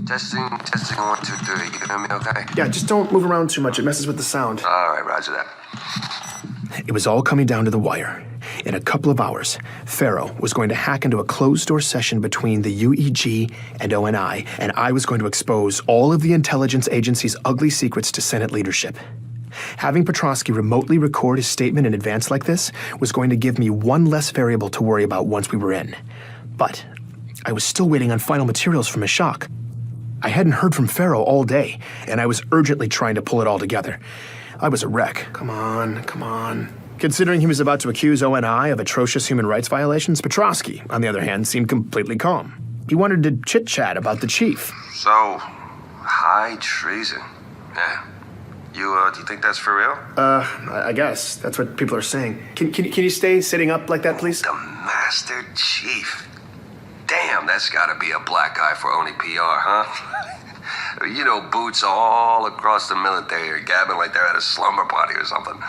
Testing, 1, 2, 3. You hear me okay? Yeah, just don't move around too much. It messes with the sound. All right, roger that. It was all coming down to the wire. In a couple of hours, FERO was going to hack into a closed-door session between the UEG and ONI, and I was going to expose all of the intelligence agency's ugly secrets to Senate leadership. Having Petrosky remotely record his statement in advance like this was going to give me one less variable to worry about once we were in. But I was still waiting on final materials from Ishak. I hadn't heard from FERO all day, and I was urgently trying to pull it all together. I was a wreck. Come on. Considering he was about to accuse ONI of atrocious human rights violations, Petrosky, on the other hand, seemed completely calm. He wanted to chit-chat about the chief. So, high treason. Yeah. Do you think that's for real? I guess. That's what people are saying. Can you stay sitting up like that, please? The Master Chief. Damn, that's gotta be a black eye for only PR, huh? You know, boots all across the military are gabbing like they're at a slumber party or something.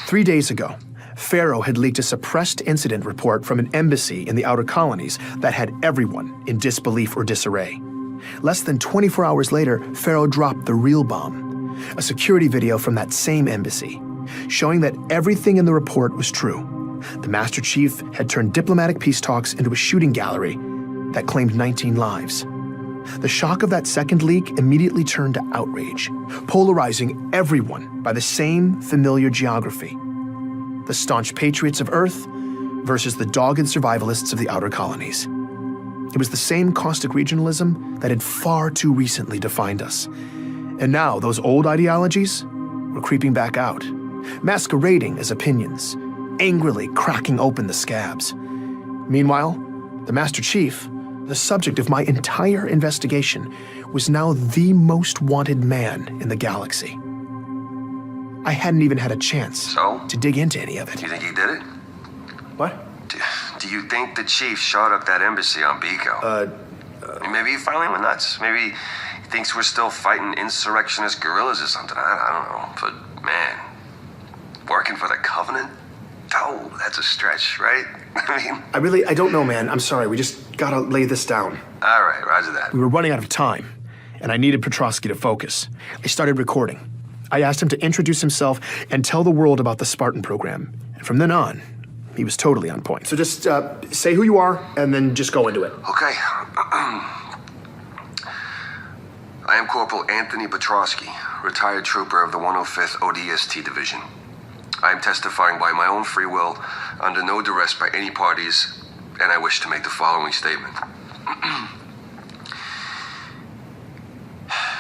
3 days ago, FERO had leaked a suppressed incident report from an embassy in the outer colonies that had everyone in disbelief or disarray. Less than 24 hours later, FERO dropped the real bomb, a security video from that same embassy, showing that everything in the report was true. The Master Chief had turned diplomatic peace talks into a shooting gallery that claimed 19 lives. The shock of that second leak immediately turned to outrage, polarizing everyone by the same familiar geography. The staunch patriots of Earth versus the dogged survivalists of the outer colonies. It was the same caustic regionalism that had far too recently defined us. And now those old ideologies were creeping back out, masquerading as opinions, angrily cracking open the scabs. Meanwhile, the Master Chief, the subject of my entire investigation, was now the most wanted man in the galaxy. I hadn't even had a chance to dig into any of it. You think he did it? What? Do you think the chief shot up that embassy on Biko? Maybe he finally went nuts. Maybe he thinks we're still fighting insurrectionist guerrillas or something. I don't know. But, man, working for the Covenant? Oh, that's a stretch, right? I don't know, man. I'm sorry. We just gotta lay this down. All right, roger that. We were running out of time, and I needed Petrosky to focus. I started recording. I asked him to introduce himself and tell the world about the Spartan program. And from then on, he was totally on point. So just say who you are, and then just go into it. Okay. I am Corporal Anthony Petrosky, retired trooper of the 105th ODST Division. I am testifying by my own free will, under no duress by any parties, and I wish to make the following statement.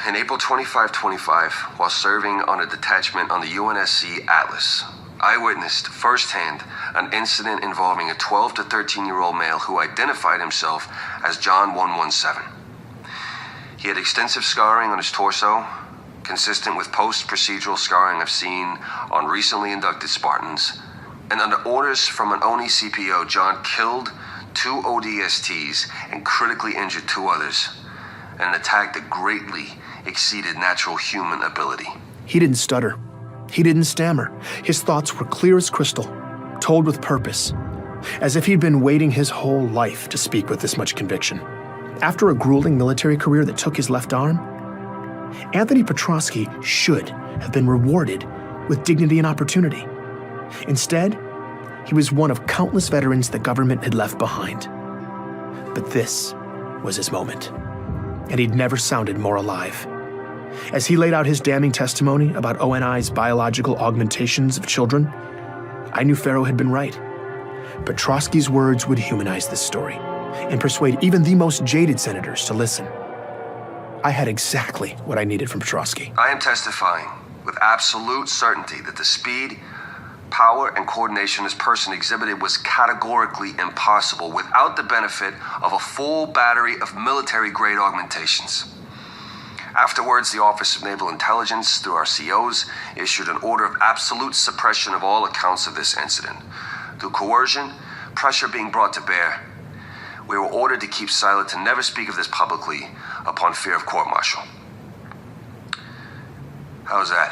In April 2525, while serving on a detachment on the UNSC Atlas, I witnessed firsthand an incident involving a 12 to 13-year-old male who identified himself as John 117. He had extensive scarring on his torso, consistent with post-procedural scarring I've seen on recently inducted Spartans, and under orders from an ONI CPO, John killed 2 ODSTs and critically injured 2 others, in an attack that greatly exceeded natural human ability. He didn't stutter. He didn't stammer. His thoughts were clear as crystal, told with purpose, as if he'd been waiting his whole life to speak with this much conviction. After a grueling military career that took his left arm, Anthony Petrosky should have been rewarded with dignity and opportunity. Instead, he was one of countless veterans the government had left behind. But this was his moment, and he'd never sounded more alive. As he laid out his damning testimony about ONI's biological augmentations of children, I knew FERO had been right. Petrosky's words would humanize this story and persuade even the most jaded senators to listen. I had exactly what I needed from Petrosky. I am testifying with absolute certainty that the speed, power, and coordination this person exhibited was categorically impossible without the benefit of a full battery of military-grade augmentations. Afterwards, the Office of Naval Intelligence, through our COs, issued an order of absolute suppression of all accounts of this incident. Through coercion, pressure being brought to bear, we were ordered to keep silent, to never speak of this publicly upon fear of court-martial. How's that?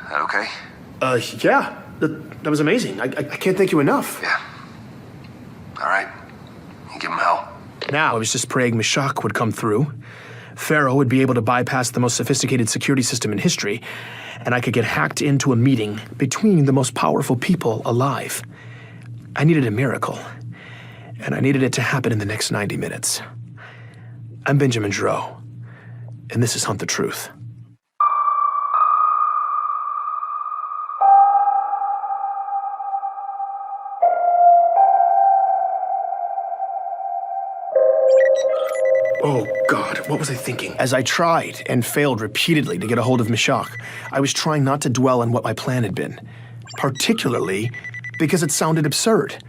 That okay? Yeah. That was amazing. I can't thank you enough. Yeah. All right. You give him hell. Now I was just praying Meshach would come through, FERO would be able to bypass the most sophisticated security system in history, and I could get hacked into a meeting between the most powerful people alive. I needed a miracle, and I needed it to happen in the next 90 minutes. I'm Benjamin Giraud, and this is Hunt the Truth. Oh, God, what was I thinking? As I tried and failed repeatedly to get a hold of Meshach, I was trying not to dwell on what my plan had been, particularly because it sounded absurd.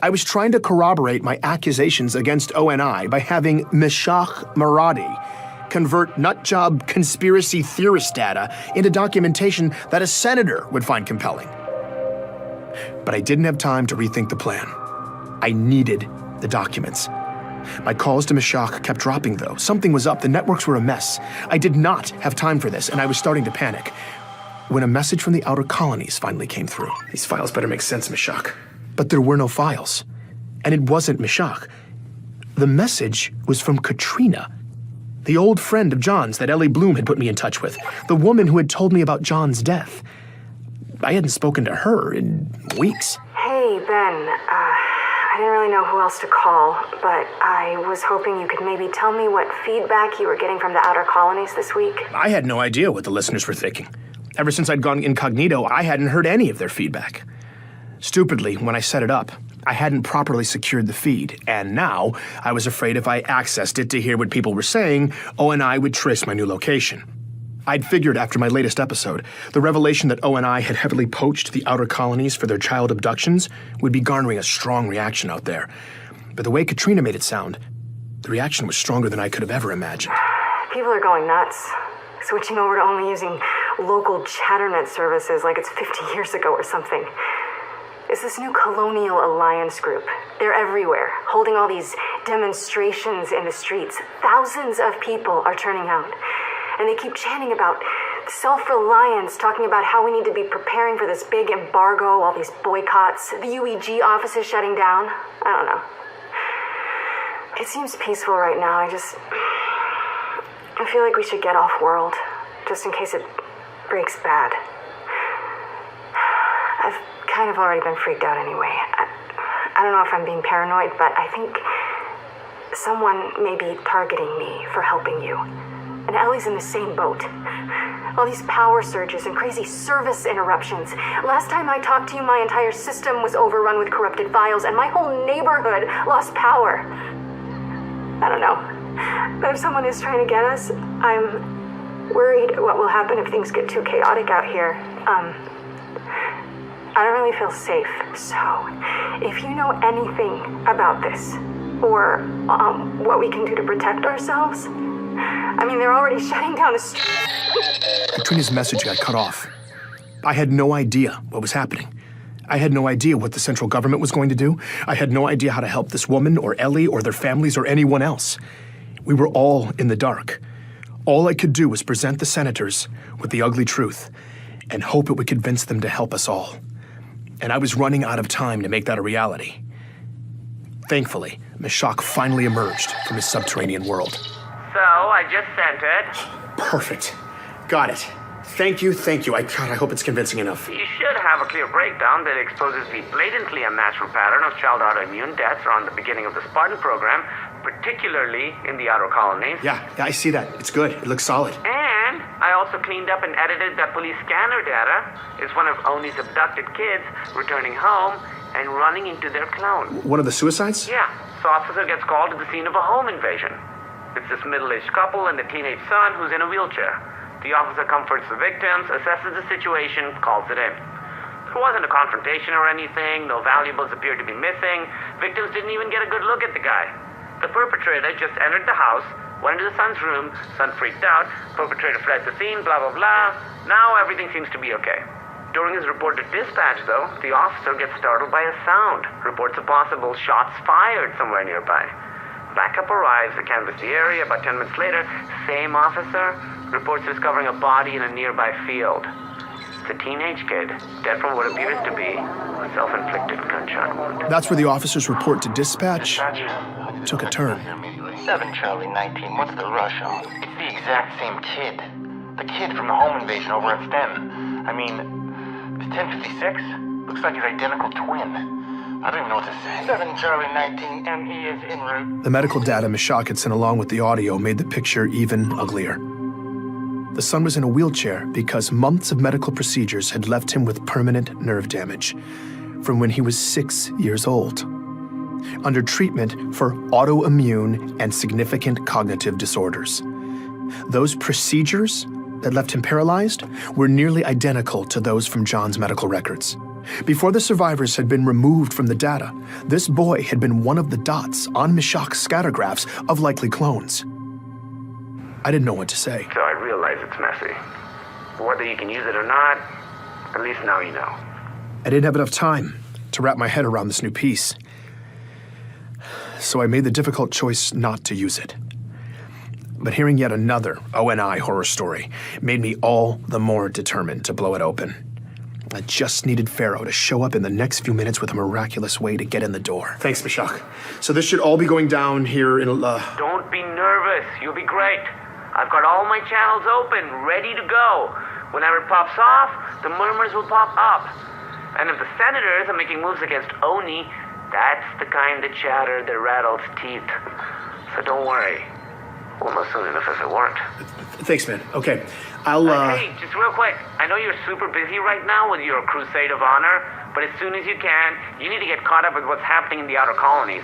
I was trying to corroborate my accusations against ONI by having Meshach Maradi convert nutjob conspiracy theorist data into documentation that a senator would find compelling. But I didn't have time to rethink the plan. I needed the documents. My calls to Meshach kept dropping, though. Something was up. The networks were a mess. I did not have time for this, and I was starting to panic. When a message from the outer colonies finally came through. These files better make sense, Meshach. But there were no files. And it wasn't Meshach. The message was from Katrina, the old friend of John's that Ellie Bloom had put me in touch with, the woman who had told me about John's death. I hadn't spoken to her in weeks. Hey, Ben. I didn't really know who else to call, but I was hoping you could maybe tell me what feedback you were getting from the outer colonies this week. I had no idea what the listeners were thinking. Ever since I'd gone incognito, I hadn't heard any of their feedback. Stupidly, when I set it up, I hadn't properly secured the feed, and now I was afraid if I accessed it to hear what people were saying, ONI would trace my new location. I'd figured after my latest episode, the revelation that ONI had heavily poached the outer colonies for their child abductions would be garnering a strong reaction out there. But the way Katrina made it sound, the reaction was stronger than I could have ever imagined. People are going nuts, switching over to only using local chatternet services like it's 50 years ago or something. It's this new colonial alliance group. They're everywhere, holding all these demonstrations in the streets. Thousands of people are turning out. And they keep chanting about self-reliance, talking about how we need to be preparing for this big embargo, all these boycotts, the UEG offices shutting down. I don't know. It seems peaceful right now. I feel like we should get off world, just in case it breaks bad. I've kind of already been freaked out anyway. I don't know if I'm being paranoid, but I think someone may be targeting me for helping you. And Ellie's in the same boat. All these power surges and crazy service interruptions. Last time I talked to you, my entire system was overrun with corrupted files, and my whole neighborhood lost power. I don't know. But if someone is trying to get us, I'm worried what will happen if things get too chaotic out here. I don't really feel safe. So, if you know anything about this, or what we can do to protect ourselves, I mean, they're already shutting down the street. Katrina's message got cut off. I had no idea what was happening. I had no idea what the central government was going to do. I had no idea how to help this woman or Ellie or their families or anyone else. We were all in the dark. All I could do was present the senators with the ugly truth and hope it would convince them to help us all. And I was running out of time to make that a reality. Thankfully, Meshach finally emerged from his subterranean world. So, I just sent it. Perfect. Got it. Thank you. I hope it's convincing enough. You should have a clear breakdown that exposes the blatantly unnatural pattern of child autoimmune deaths around the beginning of the Spartan program, particularly in the outer colonies. Yeah, I see that. It's good. It looks solid. And I also cleaned up and edited that police scanner data. It's one of Oni's abducted kids returning home and running into their clone. One of the suicides? Yeah. So officer gets called to the scene of a home invasion. It's this middle-aged couple and the teenage son who's in a wheelchair. The officer comforts the victims, assesses the situation, calls it in. There wasn't a confrontation or anything, no valuables appeared to be missing, victims didn't even get a good look at the guy. The perpetrator just entered the house, went into the son's room, son freaked out, perpetrator fled the scene, blah blah blah. Now everything seems to be okay. During his report to dispatch though, the officer gets startled by a sound, reports of possible shots fired somewhere nearby. Backup arrives to canvass the area. About 10 minutes later, same officer reports discovering a body in a nearby field. It's a teenage kid, dead from what appears to be a self-inflicted gunshot wound. That's where the officer's report to dispatch took a turn. 7 Charlie 19, what's the rush on? It's the exact same kid. The kid from the home invasion over at STEM. I mean, it's 1056? Looks like his identical twin. I don't even know what to say. 7 Charlie 19, ME is en route. The medical data Meshach had sent along with the audio made the picture even uglier. The son was in a wheelchair because months of medical procedures had left him with permanent nerve damage from when he was 6 years old, under treatment for autoimmune and significant cognitive disorders. Those procedures that left him paralyzed were nearly identical to those from John's medical records. Before the survivors had been removed from the data, this boy had been one of the dots on Meshach's scattergraphs of likely clones. I didn't know what to say. So I realize it's messy. Whether you can use it or not, at least now you know. I didn't have enough time to wrap my head around this new piece, so I made the difficult choice not to use it. But hearing yet another ONI horror story made me all the more determined to blow it open. I just needed FERO to show up in the next few minutes with a miraculous way to get in the door. Thanks, Meshach. So this should all be going down here in Don't be nervous. You'll be great. I've got all my channels open, ready to go. Whenever it pops off, the murmurs will pop up. And if the senators are making moves against Oni, that's the kind of chatter that rattles teeth. So don't worry. We'll know soon enough if it worked. Thanks, man. Okay, I'll, Hey, just real quick. I know you're super busy right now with your crusade of honor, but as soon as you can, you need to get caught up with what's happening in the outer colonies.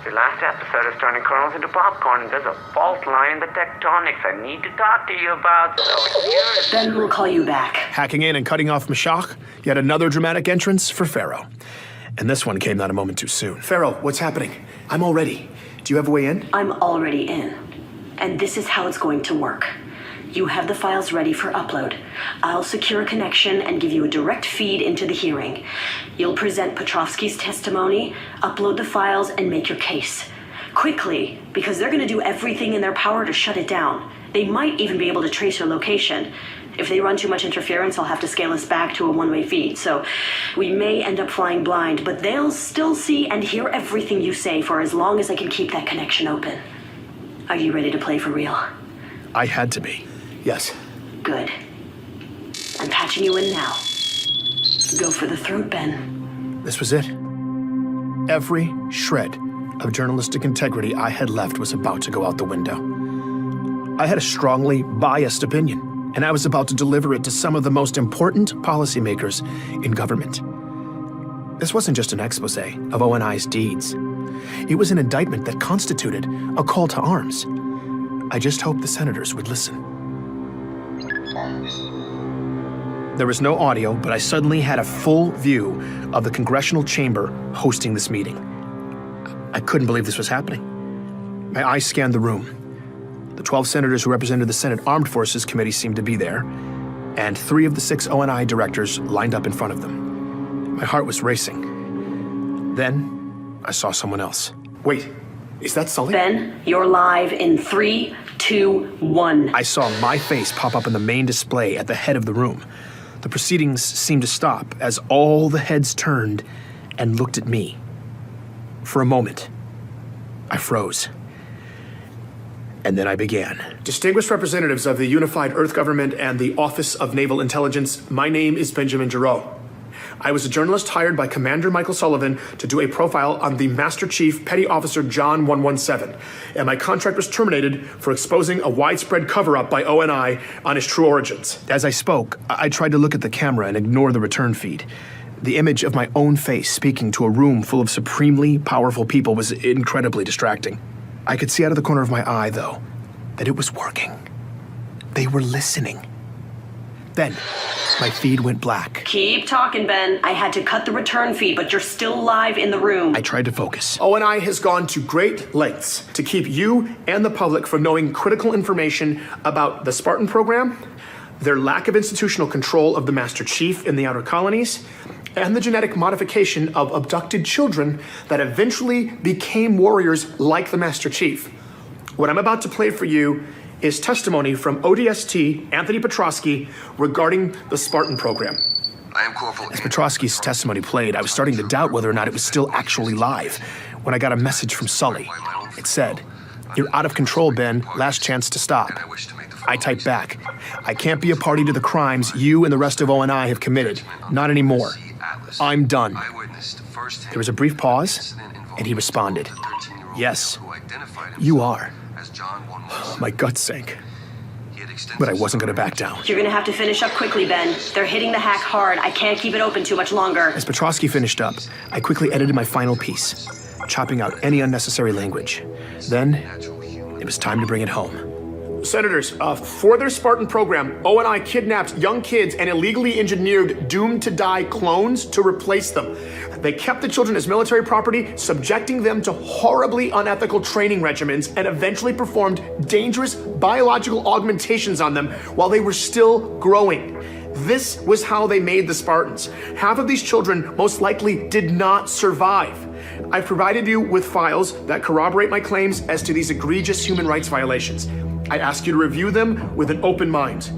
Your last episode is turning kernels into popcorn, and there's a fault line in the tectonics I need to talk to you about, so here's... Ben will call you back. Hacking in and cutting off Meshach, yet another dramatic entrance for FERO. And this one came not a moment too soon. FERO, what's happening? I'm all ready. Do you have a way in? I'm already in. And this is how it's going to work. You have the files ready for upload. I'll secure a connection and give you a direct feed into the hearing. You'll present Petrovsky's testimony, upload the files, and make your case. Quickly, because they're going to do everything in their power to shut it down. They might even be able to trace your location. If they run too much interference, I'll have to scale us back to a one-way feed. So we may end up flying blind, but they'll still see and hear everything you say for as long as I can keep that connection open. Are you ready to play for real? I had to be. Yes. Good. I'm patching you in now. Go for the throat, Ben. This was it. Every shred of journalistic integrity I had left was about to go out the window. I had a strongly biased opinion, and I was about to deliver it to some of the most important policymakers in government. This wasn't just an expose of ONI's deeds. It was an indictment that constituted a call to arms. I just hoped the senators would listen. There was no audio, but I suddenly had a full view of the congressional chamber hosting this meeting. I couldn't believe this was happening. My eyes scanned the room. The 12 senators who represented the Senate Armed Forces Committee seemed to be there, and 3 of the 6 ONI directors lined up in front of them. My heart was racing. Then, I saw someone else. Wait, is that Sully? Ben, you're live in 3, 2, 1. I saw my face pop up in the main display at the head of the room. The proceedings seemed to stop as all the heads turned and looked at me. For a moment, I froze. And then I began. Distinguished representatives of the Unified Earth Government and the Office of Naval Intelligence, my name is Benjamin Giraud. I was a journalist hired by Commander Michael Sullivan to do a profile on the Master Chief Petty Officer John 117, and my contract was terminated for exposing a widespread cover-up by ONI on his true origins. As I spoke, I tried to look at the camera and ignore the return feed. The image of my own face speaking to a room full of supremely powerful people was incredibly distracting. I could see out of the corner of my eye, though, that it was working. They were listening. Then, my feed went black. Keep talking, Ben. I had to cut the return feed, but you're still live in the room. I tried to focus. ONI has gone to great lengths to keep you and the public from knowing critical information about the Spartan program, their lack of institutional control of the Master Chief in the outer colonies, and the genetic modification of abducted children that eventually became warriors like the Master Chief. What I'm about to play for you is testimony from ODST Anthony Petrovsky regarding the Spartan program. I am Corporal... As Petrovsky's testimony played, I was starting to doubt whether or not it was still actually live when I got a message from Sully. It said, "You're out of control, Ben. Last chance to stop." I typed back, "I can't be a party to the crimes you and the rest of O&I have committed. Not anymore. I'm done." There was a brief pause, and he responded, "Yes, you are." My gut sank, but I wasn't going to back down. You're gonna have to finish up quickly, Ben. They're hitting the hack hard. I can't keep it open too much longer. As Petrovsky finished up, I quickly edited my final piece, chopping out any unnecessary language. Then, it was time to bring it home. Senators, for their Spartan program, O&I kidnapped young kids and illegally engineered doomed-to-die clones to replace them. They kept the children as military property, subjecting them to horribly unethical training regimens, and eventually performed dangerous biological augmentations on them while they were still growing. This was how they made the Spartans. Half of these children most likely did not survive. I've provided you with files that corroborate my claims as to these egregious human rights violations. I ask you to review them with an open mind.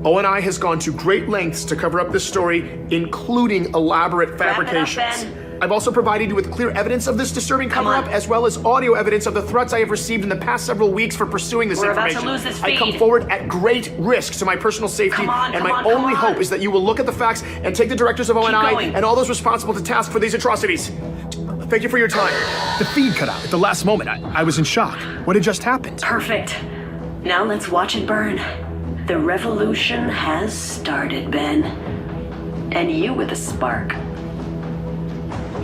O&I has gone to great lengths to cover up this story, including elaborate fabrications. Wrap it up, Ben. I've also provided you with clear evidence of this disturbing cover-up, as well as audio evidence of the threats I have received in the past several weeks for pursuing this information. We're about to lose this I come feed. forward at great risk to my personal safety, and my only hope is that you will look at the facts and take the directors of O&I and all those responsible to task for these atrocities. Thank you for your time. The feed cut out at the last moment. I was in shock. What had just happened? Perfect. Now let's watch it burn. The revolution has started, Ben. And you with a spark.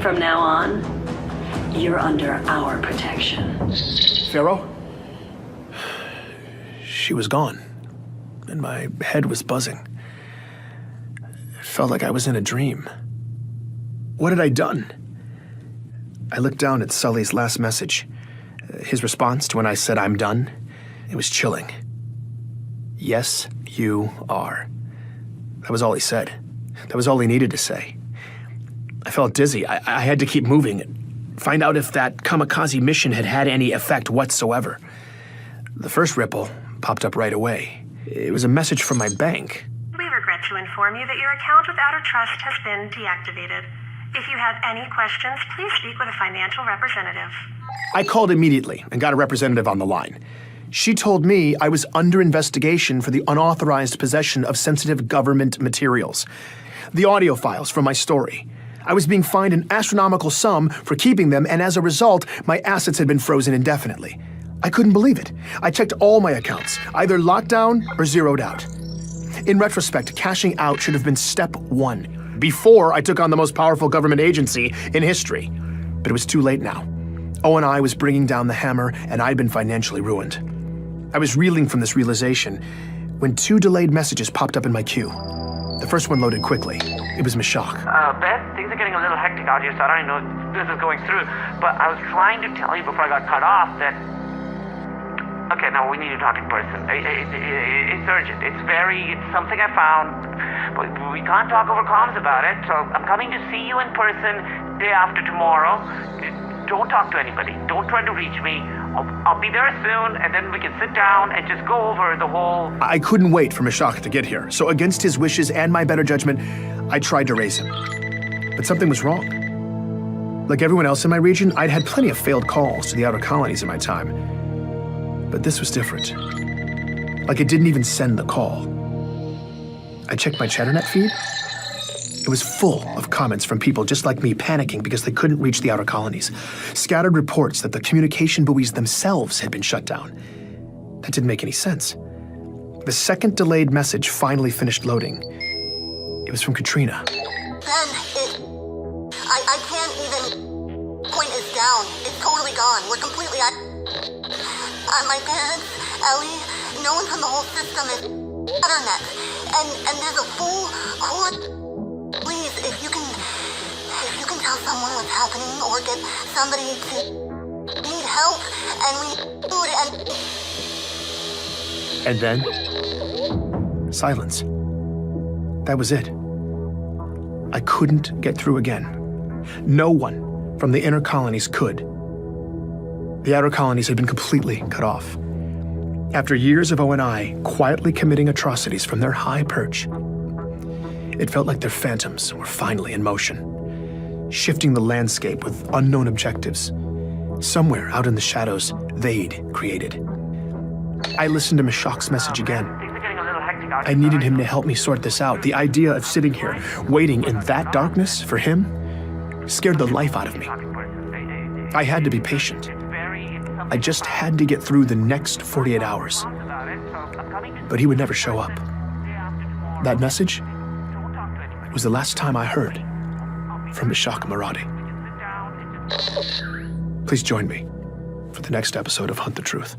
From now on, you're under our protection. FERO? She was gone, and my head was buzzing. It felt like I was in a dream. What had I done? I looked down at Sully's last message. His response to when I said I'm done. It was chilling. "Yes, you are." That was all he said. That was all he needed to say. I felt dizzy. I had to keep moving and find out if that kamikaze mission had had any effect whatsoever. The first ripple popped up right away. It was a message from my bank. We regret to inform you that your account with Outer Trust has been deactivated. If you have any questions, please speak with a financial representative. I called immediately and got a representative on the line. She told me I was under investigation for the unauthorized possession of sensitive government materials. The audio files from my story. I was being fined an astronomical sum for keeping them, and as a result, my assets had been frozen indefinitely. I couldn't believe it. I checked all my accounts, either locked down or zeroed out. In retrospect, cashing out should have been step one, before I took on the most powerful government agency in history. But it was too late now. O&I was bringing down the hammer, and I'd been financially ruined. I was reeling from this realization when two delayed messages popped up in my queue. The first one loaded quickly. It was Mashak. Beth, things are getting a little hectic out here, so I don't even know if this is going through. But I was trying to tell you before I got cut off that... Okay, now we need to talk in person. It's urgent. It's something I found. But we can't talk over comms about it, so I'm coming to see you in person day after tomorrow. Don't talk to anybody. Don't try to reach me. I'll be there soon, and then we can sit down and just go over the whole... I couldn't wait for Mashak to get here, so against his wishes and my better judgment, I tried to raise him. But something was wrong. Like everyone else in my region, I'd had plenty of failed calls to the outer colonies in my time. But this was different. Like it didn't even send the call. I checked my ChatterNet feed. It was full of comments from people just like me panicking because they couldn't reach the outer colonies. Scattered reports that the communication buoys themselves had been shut down. That didn't make any sense. The second delayed message finally finished loading. It was from Katrina. Ben, I can't even point it down. It's totally gone. We're completely my parents, Ellie, no one from the whole system is internet. And there's a full core. Please, if you can tell someone what's happening or get somebody to need help and we need food And then, silence. That was it. I couldn't get through again. No one from the inner colonies could. The outer colonies had been completely cut off. After years of O&I quietly committing atrocities from their high perch, it felt like their phantoms were finally in motion, shifting the landscape with unknown objectives, Somewhere out in the shadows they'd created. I listened to Meshach's message again. I needed him to help me sort this out. The idea of sitting here, waiting in that darkness for him, scared the life out of me. I had to be patient. I just had to get through the next 48 hours. But he would never show up. That message was the last time I heard from Meshach Maradi. Please join me for the next episode of Hunt the Truth.